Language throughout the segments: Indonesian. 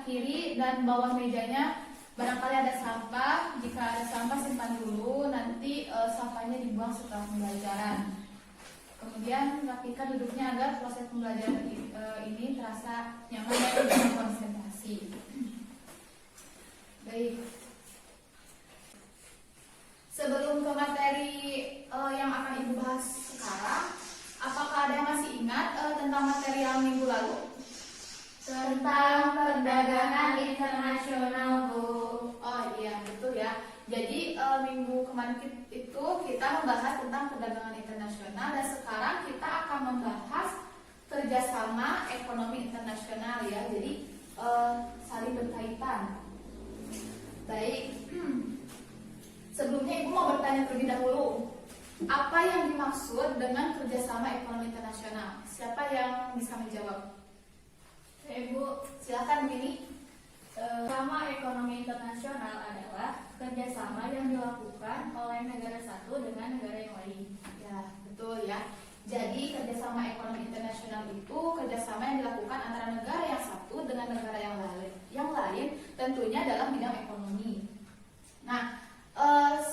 kiri dan bawah mejanya barangkali ada sampah. Jika ada sampah simpan dulu, nanti sampahnya dibuang setelah pembelajaran. Kemudian rapikan duduknya agar proses pembelajaran ini terasa nyaman dan bisa konsentrasi. Baik. Sebelum ke materi yang akan Ibu bahas sekarang, apakah ada yang masih ingat tentang materi yang minggu lalu? Tentang perdagangan internasional, Bu. Oh iya, betul ya. Jadi minggu kemarin itu kita membahas tentang perdagangan internasional, dan sekarang kita akan membahas kerjasama ekonomi internasional ya. Jadi saling berkaitan. Baik. Sebelumnya Ibu mau bertanya terlebih dahulu, apa yang dimaksud dengan kerjasama ekonomi internasional? Siapa yang bisa menjawab? Ibu, Silakan Mini. kerjasama ekonomi internasional adalah kerjasama yang dilakukan oleh negara satu dengan negara yang lain. Ya, betul ya. Jadi kerjasama ekonomi internasional itu kerjasama yang dilakukan antara negara yang satu dengan negara yang lain, tentunya dalam bidang ekonomi. Nah,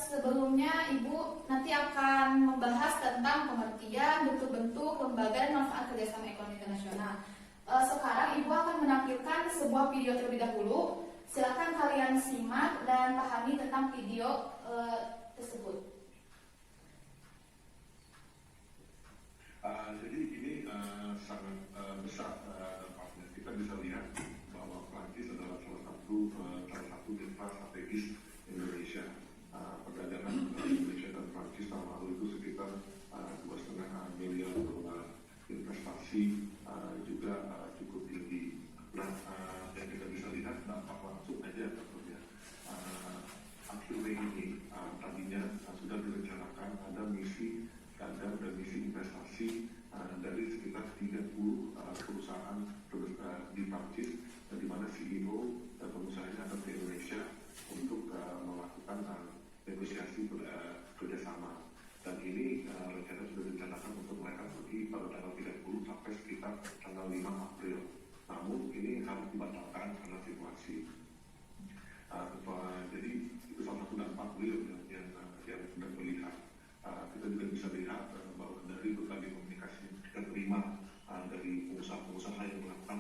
sebelumnya Ibu nanti akan membahas tentang pengertian, bentuk-bentuk, lembaga, dan manfaat kerjasama ekonomi internasional. Sekarang Ibu akan menampilkan sebuah video terlebih dahulu. Silakan kalian simak dan pahami tentang video tersebut. Jadi ini sangat besar dampaknya. Kita bisa lihat bahwa Prancis adalah salah satu mitra strategis Indonesia. Perdagangan Indonesia dan Prancis tahun lalu itu sekitar 2,5 miliar dolar. Investasi juga cukup tinggi. Nah, yang kita bisa lihat dampak langsung aja tentunya. Akhir Mei ini tadinya sudah direncanakan ada misi dagang dan misi investasi dari sekitar 30 perusahaan di Prancis, di mana CEO dan pengusahanya akan ke Indonesia untuk melakukan negosiasi kerjasama. Dan ini rencana sudah direncanakan untuk mereka pergi pada tanggal 30 sampai sekitar tanggal 5 April. Namun ini harus dibatalkan karena situasi. Jadi itu salah satu dampak real yang sudah terlihat. Kita juga bisa lihat bahwa dari berbagai komunikasi yang kita terima dari pengusaha-pengusaha yang melakukan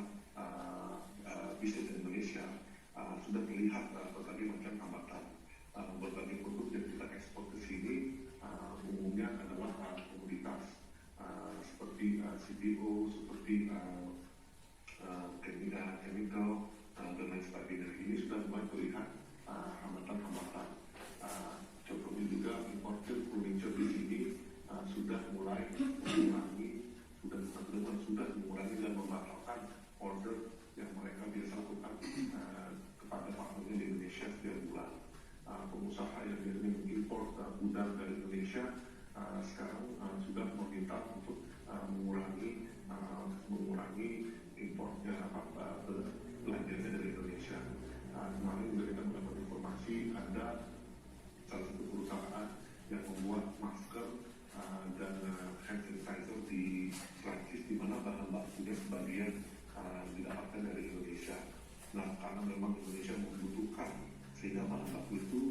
bisnis di Indonesia, sudah terlihat berbagai macam hambatan. Berbagai produk yang kita ekspor ke sini umumnya adalah komoditas seperti CPO, seperti chemical dan lain sebagainya. Ini sudah mulai terlihat hambatan-hambatan. Contohnya juga importer furniture di sini sudah mulai mengurangi dan membatalkan order yang mereka biasa lakukan kepada partnernya di Indonesia setiap bulan. Pengusaha yang biasanya mengimpor gudang dari Indonesia sekarang sudah meminta untuk mengurangi importnya belanjanya dari Indonesia. Kemarin juga kita mendapat informasi ada salah satu perusahaan yang membuat masker dan hand sanitizer di Prancis, di mana bahan bakunya sebagian didapatkan dari Indonesia. Nah, karena memang Indonesia membutuhkan, sehingga bahan baku itu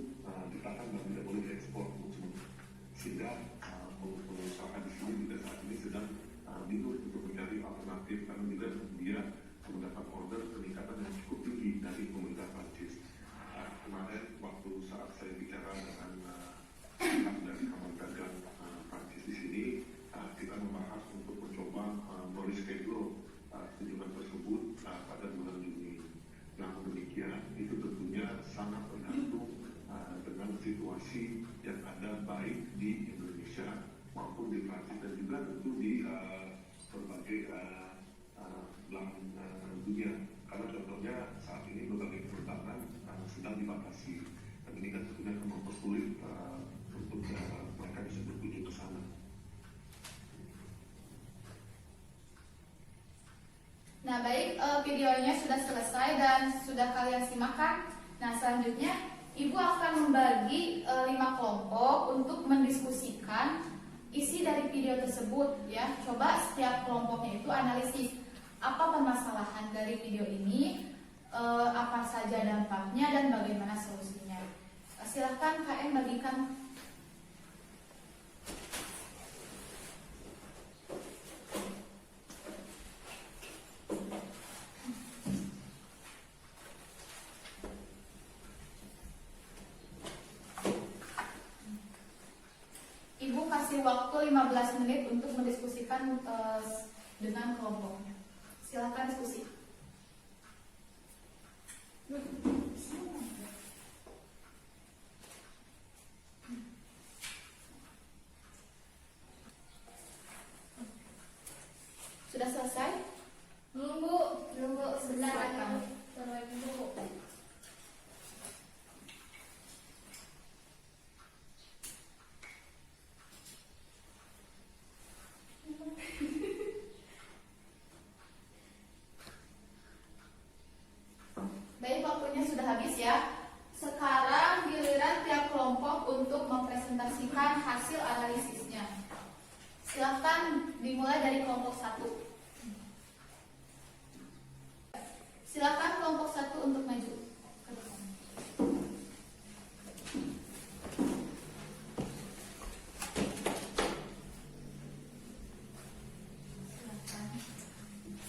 ditahan dan tidak boleh diekspor sehingga pengusaha di sini juga saat ini sedang bingung untuk mencari alternatif, karena juga dia mendapat order peningkatan yang cukup tinggi dari pemerintah Prancis. Kemarin waktu saat saya bicara dengan pihak dari Kamar Dagang Prancis di sini, kita membahas untuk mencoba mereschedule kunjungan tersebut pada bulan Juni. Namun demikian, itu tentunya sangat tergantung dengan situasi yang ada baik di Indonesia maupun di Prancis, dan juga tentu di berbagai belahan dunia. Karena contohnya saat ini berbagai penerbangan sedang dibatasi, dan ini kan tentunya akan mempersulit untuk mereka bisa berkunjung ke sana. Nah baik, videonya sudah selesai dan sudah kalian simak kan? Nah selanjutnya Ibu akan membagi 5 kelompok untuk mendiskusikan isi dari video tersebut ya. Coba setiap kelompoknya itu analisis apa permasalahan dari video ini, apa saja dampaknya dan bagaimana solusinya. Silahkan KM bagikan. Ibu kasih waktu 15 menit untuk mendiskusikan dengan kelompoknya. Silakan diskusi. Sudah selesai? Belum Bu, sebentar Silakan. terbaik Bu. Baik, waktunya sudah habis ya. Sekarang giliran tiap kelompok untuk mempresentasikan hasil analisisnya. Silakan dimulai dari kelompok 1. Silakan kelompok 1 untuk maju.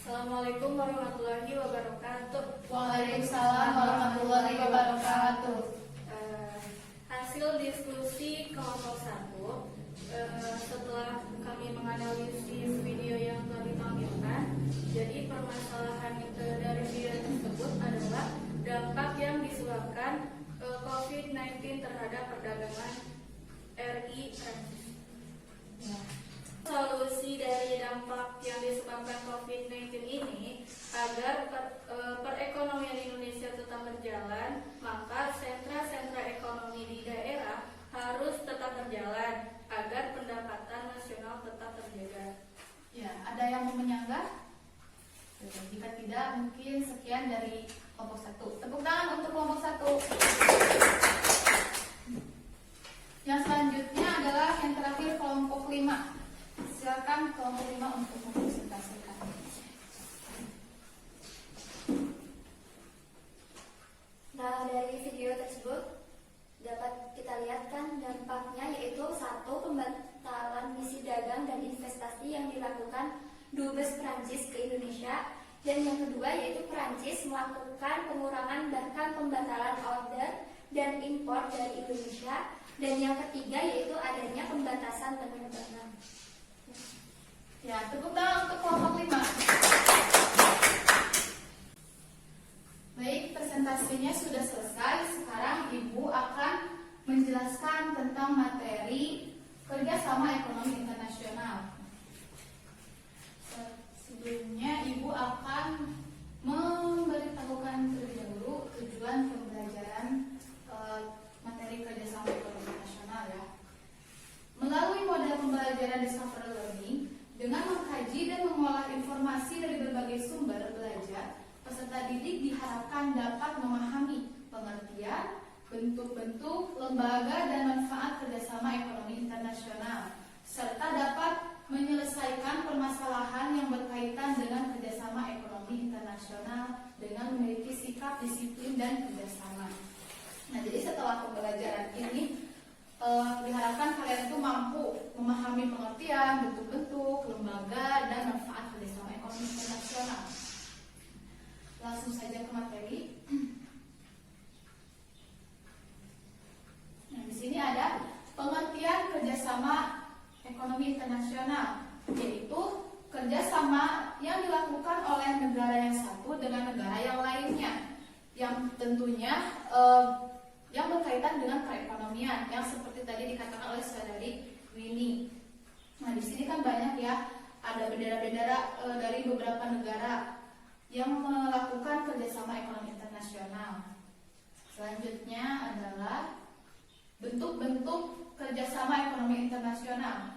Assalamualaikum warahmatullahi wabarakatuh. Waalaikumsalam warahmatullahi wabarakatuh. Hasil diskusi kelompok 1 setelah kami menganalisis video yang telah ditampilkan. Jadi permasalahan dari video tersebut adalah dampak yang disebabkan COVID-19 terhadap perdagangan RI Prancis. Ya. Solusi dari dampak yang disebabkan COVID-19 ini agar perekonomian Indonesia tetap berjalan, maka sentra-sentra ekonomi di daerah harus tetap berjalan agar pendapatan nasional tetap terjaga. Ya, ada yang mau menyanggah? Jika tidak, mungkin sekian dari kelompok 1. Tepuk tangan untuk kelompok 1. Yang selanjutnya adalah yang terakhir kelompok 5. Silakan kelompok 5 untuk mempresentasikan. Nah, dari video tersebut dapat kita lihat kan dampaknya, yaitu 1. Pembatalan misi dagang dan investasi yang dilakukan Dubes Prancis ke Indonesia, dan yang kedua yaitu Prancis melakukan pengurangan bahkan pembatalan order dan impor dari Indonesia, dan yang ketiga yaitu adanya pembatasan penerbangan. Ya, tepuk tangan untuk kelompok 5. Baik, presentasinya sudah selesai. Sekarang Ibu akan menjelaskan tentang materi kerjasama ekonomi internasional. Sebelumnya Ibu akan memberitahukan terlebih dahulu tujuan pembelajaran materi kerjasama ekonomi internasional ya. Melalui model pembelajaran discovery learning, dengan mengkaji dan mengolah informasi dari berbagai sumber belajar, peserta didik diharapkan dapat memahami pengertian, bentuk-bentuk, lembaga, dan manfaat kerjasama ekonomi internasional, serta dapat menyelesaikan permasalahan yang berkaitan dengan kerjasama ekonomi internasional dengan memiliki sikap disiplin dan kerjasama. Nah, jadi setelah pembelajaran ini diharapkan kalian itu mampu memahami pengertian, bentuk-bentuk, lembaga, dan manfaat kerjasama ekonomi internasional. Langsung saja ke materi. Nah, di sini ada pengertian kerjasama ekonomi internasional, yaitu kerjasama yang dilakukan oleh negara yang satu dengan negara yang lainnya, yang tentunya yang berkaitan dengan perekonomian, yang seperti tadi dikatakan oleh saudari Winnie. Nah, di sini kan banyak ya, ada bendera-bendera dari beberapa negara yang melakukan kerjasama ekonomi internasional. Selanjutnya adalah bentuk-bentuk kerjasama ekonomi internasional.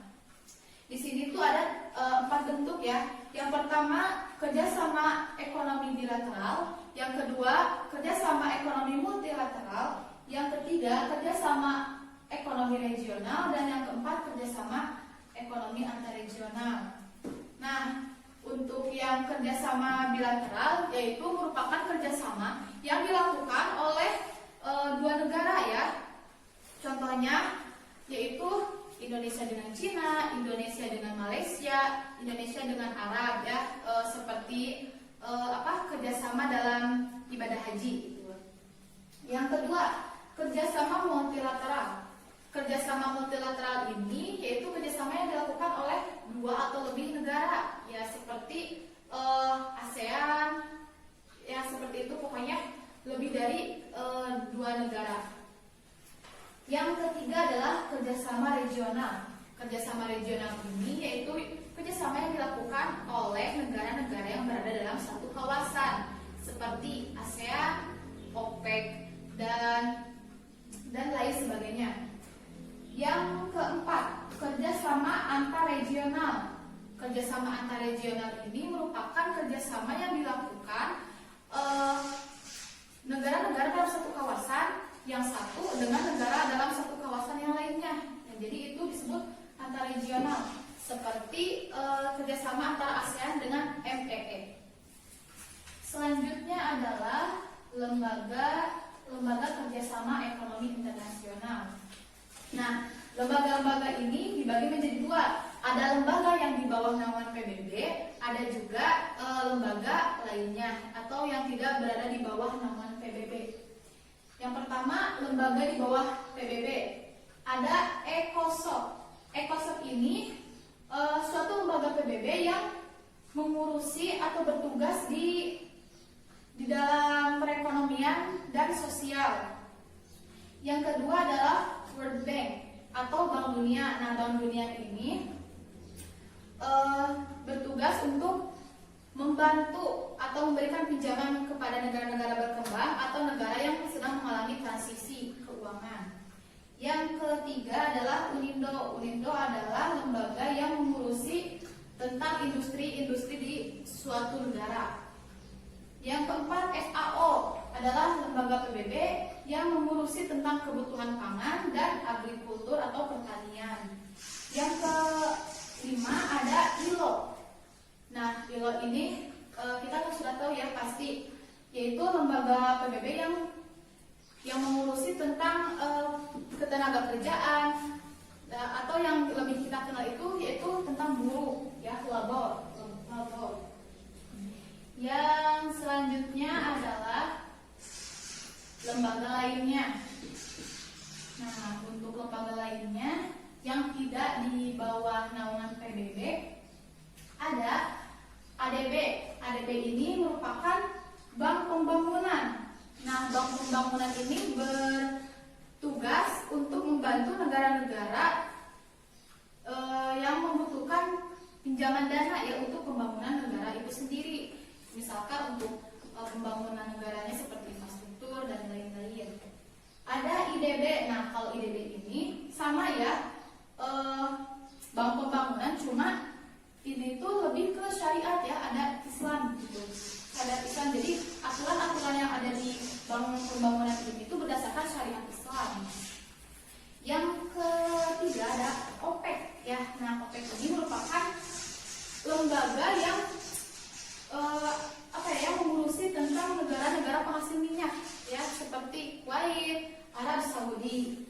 Di sini tuh ada 4 bentuk ya. Yang pertama, kerjasama ekonomi bilateral. Yang kedua, kerjasama ekonomi multilateral. Yang ketiga, kerjasama ekonomi regional. Dan yang keempat, kerjasama ekonomi antarregional. Nah, untuk yang kerjasama bilateral, yaitu merupakan kerjasama yang dilakukan contohnya yaitu Indonesia dengan Cina, Indonesia dengan Malaysia, Indonesia dengan Arab ya, seperti kerjasama dalam ibadah haji. Yang kedua, kerjasama multilateral. Kerjasama multilateral ini yaitu kerjasama yang dilakukan oleh 2 atau lebih negara, ya seperti ASEAN, ya seperti itu, pokoknya lebih dari 2 negara. Yang ketiga adalah kerjasama regional. Kerjasama regional ini yaitu kerjasama yang dilakukan oleh negara-negara yang berada dalam satu kawasan, seperti ASEAN, OPEC, dan lain sebagainya. Yang keempat, kerjasama antar-regional. Kerjasama antar-regional ini merupakan kerjasama yang dilakukan negara-negara dalam satu kawasan yang satu dengan negara dalam satu kawasan yang lainnya. Jadi itu disebut antar-regional, seperti kerjasama antara ASEAN dengan MEE. Selanjutnya adalah lembaga kerjasama ekonomi internasional. Nah, lembaga-lembaga ini dibagi menjadi 2. Ada lembaga yang di bawah naungan PBB, ada juga lembaga lainnya atau yang tidak berada di bawah naungan PBB. Yang pertama, lembaga di bawah PBB. Ada ECOSOC. ECOSOC ini suatu lembaga PBB yang mengurusi atau bertugas di dalam perekonomian dan sosial. Yang kedua adalah World Bank atau Bank Dunia. Nah, Bank Dunia ini bertugas untuk membantu atau memberikan pinjaman kepada negara-negara berkembang atau negara yang sedang mengalami transisi keuangan. Yang ketiga adalah UNINDO. UNINDO adalah lembaga yang mengurusi tentang industri-industri di suatu negara. Yang keempat, FAO adalah lembaga PBB yang mengurusi tentang kebutuhan pangan dan agrikultur atau pertanian. Yang kelima ada ILO. Nah, ILO ini kita sudah tahu ya pasti, yaitu lembaga PBB yang mengurusi tentang ketenaga kerjaan, atau yang lebih kita kenal itu yaitu tentang buruh, ya labor. Yang selanjutnya adalah lembaga lainnya. Nah, untuk lembaga lainnya yang tidak di bawah naungan PBB ada ADB. ADB ini merupakan bank pembangunan. Nah, bank pembangunan ini bertugas untuk membantu negara-negara yang membutuhkan pinjaman dana ya untuk pembangunan negara itu sendiri. Misalkan untuk pembangunan negaranya seperti infrastruktur dan lain-lain. Ada IDB. Nah, kalau IDB ini sama ya, bank pembangunan, cuma ini tuh lebih ke syariat ya, ada Islam gitu. Ada Islam, jadi aturan-aturan yang ada di bank pembangunan ini itu berdasarkan syariat Islam. Yang ketiga ada OPEC ya. Nah, OPEC ini merupakan lembaga yang mengurusi tentang negara-negara penghasil minyak ya, seperti Kuwait, Arab Saudi.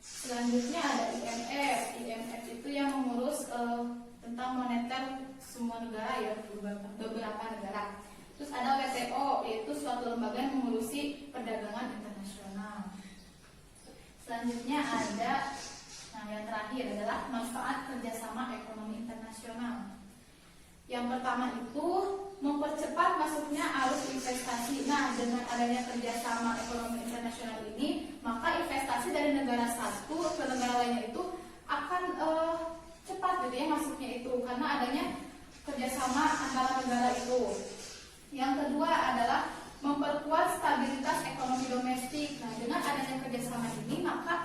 Selanjutnya ada IMF. IMF itu yang mengurus tentang moneter semua negara ya, beberapa negara. Terus ada WTO, yaitu suatu lembaga yang mengurusi perdagangan internasional. Selanjutnya ada, yang terakhir adalah manfaat kerjasama ekonomi internasional. Yang pertama itu mempercepat masuknya arus investasi. Nah, dengan adanya kerjasama ekonomi internasional ini, maka investasi dari negara satu ke negara lainnya itu akan cepat gitu ya masuknya itu, karena adanya kerjasama antara negara itu. Yang kedua adalah memperkuat stabilitas ekonomi domestik. Nah, dengan adanya kerjasama ini, maka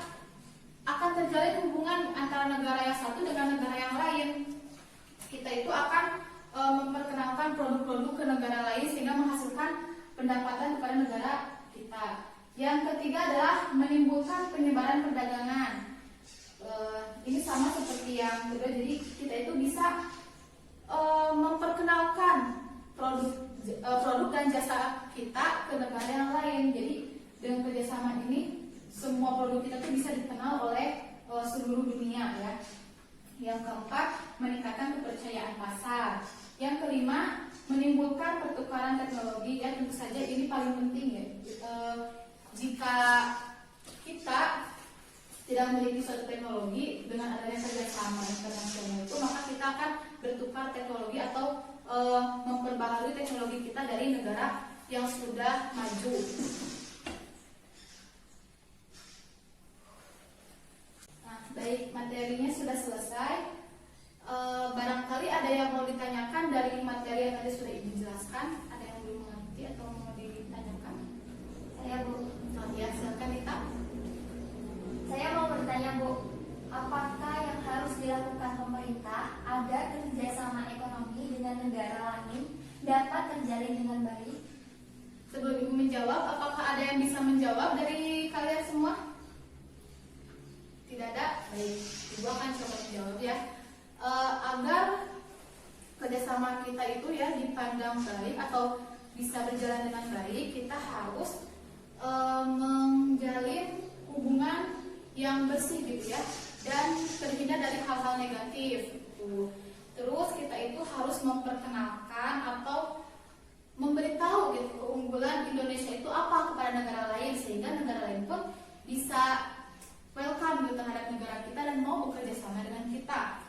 akan terjalin hubungan antara negara yang satu dengan negara yang lain. Kita itu akan memperkenalkan produk-produk ke negara lain sehingga menghasilkan pendapatan kepada negara kita. Yang ketiga adalah menimbulkan penyebaran perdagangan. Ini sama seperti yang kedua, jadi kita itu bisa memperkenalkan produk dan jasa kita ke negara yang lain. Jadi dengan kerjasama ini semua produk kita tuh bisa dikenal oleh seluruh dunia ya. Yang keempat, meningkatkan kepercayaan pasar. Yang kelima, menimbulkan pertukaran teknologi, ya tentu saja ini paling penting ya. Jika kita tidak memiliki suatu teknologi, dengan adanya kerjasama internasional itu, maka kita akan bertukar teknologi atau memperbaharui teknologi kita dari negara yang sudah maju. Nah, baik, materinya sudah selesai. Barangkali ada yang mau ditanyakan dari materi yang tadi sudah Ibu jelaskan. Ada yang belum mengerti atau mau ditanyakan? Saya Bu. Oh, ya, silakan Dita. Saya mau bertanya Bu, apakah yang harus dilakukan pemerintah agar kerjasama ekonomi dengan negara lain dapat terjalin dengan baik? Sebelum Ibu menjawab, apakah ada yang bisa menjawab dari kalian semua? Tidak ada? Baik, Ibu akan coba menjawab ya. Agar kerjasama kita itu ya dipandang baik atau bisa berjalan dengan baik, kita harus menjalin hubungan yang bersih gitu ya, dan terhindar dari hal-hal negatif gitu. Terus kita itu harus memperkenalkan atau memberitahu gitu keunggulan Indonesia itu apa kepada negara lain, sehingga negara lain pun bisa welcome gitu terhadap negara kita dan mau bekerja sama dengan kita.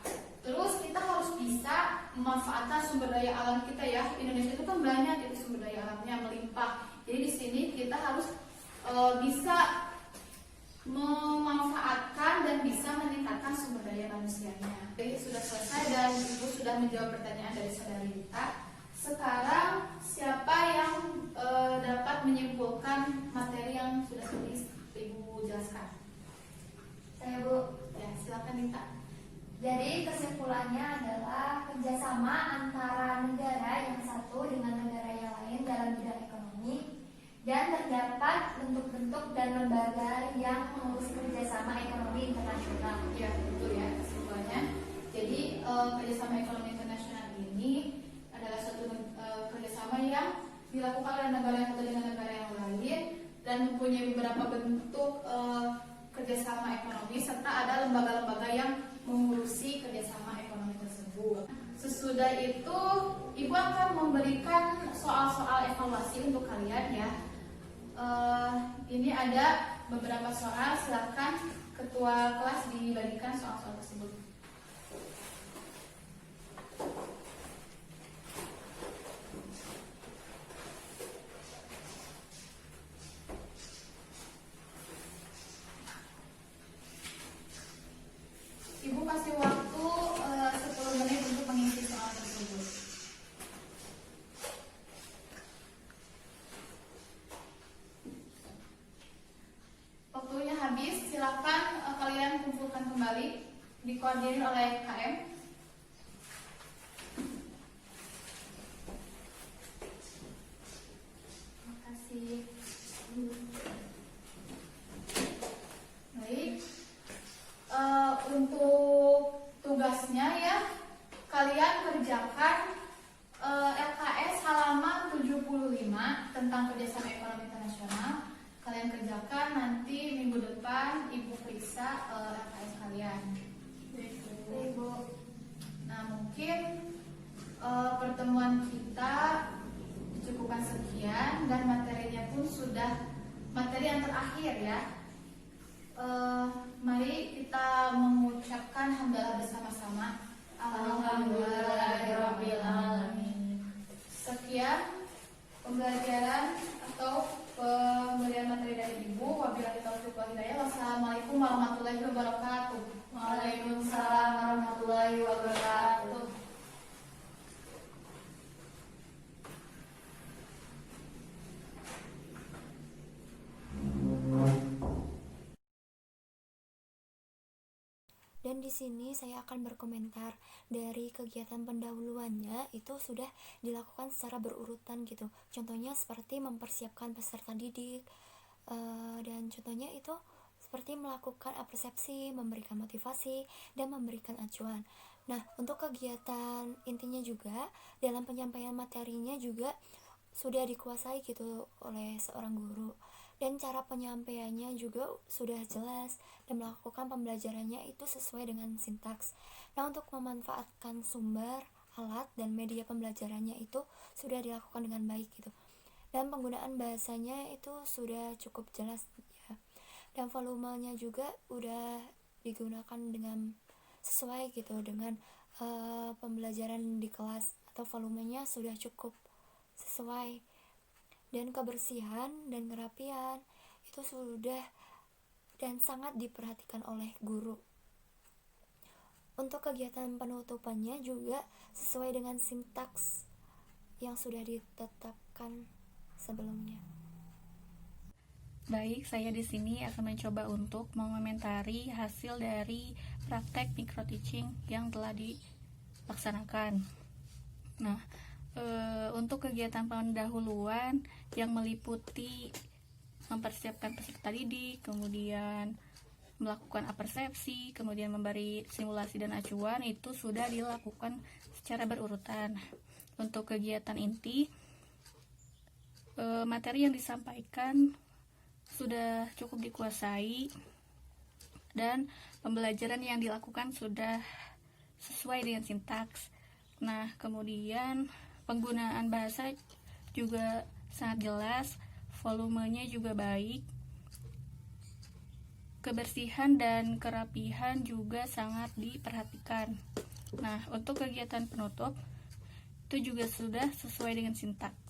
Terus kita harus bisa memanfaatkan sumber daya alam kita ya. Indonesia itu kan banyak itu sumber daya alamnya melimpah. Jadi di sini kita harus bisa memanfaatkan dan bisa meningkatkan sumber daya manusianya. Jadi sudah selesai dan Ibu sudah menjawab pertanyaan dari saudari Dita. Sekarang siapa yang dapat menyimpulkan materi yang sudah Ibu jelaskan? Saya Bu. Ya, silakan Dita. Jadi kesimpulannya adalah kerjasama antara negara yang satu dengan negara yang lain dalam bidang ekonomi, dan terdapat bentuk-bentuk dan lembaga yang mengurus kerjasama ekonomi internasional. Ya, betul ya kesimpulannya. Jadi kerjasama ekonomi internasional ini adalah suatu kerjasama yang dilakukan oleh negara yang satu dengan negara yang lain dan mempunyai beberapa bentuk kerjasama ekonomi, serta ada lembaga-lembaga yang mengurusi kerjasama ekonomi tersebut. Sesudah itu, Ibu akan memberikan soal-soal evaluasi untuk kalian ya. Ini ada beberapa soal, silakan ketua kelas dibagikan soal-soal tersebut. Ibu kasih waktu 10 menit untuk mengisi soal tersebut. Waktunya habis, silakan kalian kumpulkan kembali, dikoordinir oleh KM. Terima kasih. Baik. Untuk tugasnya ya, kalian kerjakan LKS halaman 75 tentang kerjasama ekonomi internasional. Kalian kerjakan, nanti minggu depan Ibu periksa LKS kalian. Ibu. Nah, mungkin pertemuan kita cukupkan sekian dan materinya pun sudah materi yang terakhir ya. Mari kita mengucapkan hamdalah bersama-sama. Alhamdulillahirabbil alamin. Sekian pembelajaran atau pemberian materi dari Ibu. Wabillahi taufiq wal hidayah. Wassalamualaikum warahmatullahi wabarakatuh. Waalaikumsalam warahmatullahi wabarakatuh. Dan di sini saya akan berkomentar dari kegiatan pendahuluannya itu sudah dilakukan secara berurutan gitu. Contohnya seperti mempersiapkan peserta didik, dan contohnya itu seperti melakukan persepsi, memberikan motivasi, dan memberikan acuan. Nah, untuk kegiatan intinya juga dalam penyampaian materinya juga sudah dikuasai gitu oleh seorang guru. Dan cara penyampaiannya juga sudah jelas dan melakukan pembelajarannya itu sesuai dengan sintaks. Nah, untuk memanfaatkan sumber, alat, dan media pembelajarannya itu sudah dilakukan dengan baik gitu. Dan penggunaan bahasanya itu sudah cukup jelas ya. Dan volumenya juga udah digunakan dengan sesuai gitu dengan pembelajaran di kelas, atau volumenya sudah cukup sesuai. Dan kebersihan dan kerapian itu sudah dan sangat diperhatikan oleh guru. Untuk kegiatan penutupannya juga sesuai dengan sintaks yang sudah ditetapkan sebelumnya. Baik, saya di sini akan mencoba untuk mengomentari hasil dari praktek micro teaching yang telah dilaksanakan. Nah, untuk kegiatan pendahuluan yang meliputi mempersiapkan peserta didik, kemudian melakukan apersepsi, kemudian memberi simulasi dan acuan, itu sudah dilakukan secara berurutan. Untuk kegiatan inti, materi yang disampaikan sudah cukup dikuasai dan pembelajaran yang dilakukan sudah sesuai dengan sintaks. Nah, kemudian penggunaan bahasa juga sangat jelas, volumenya juga baik, kebersihan dan kerapihan juga sangat diperhatikan. Nah, untuk kegiatan penutup itu juga sudah sesuai dengan sintaks.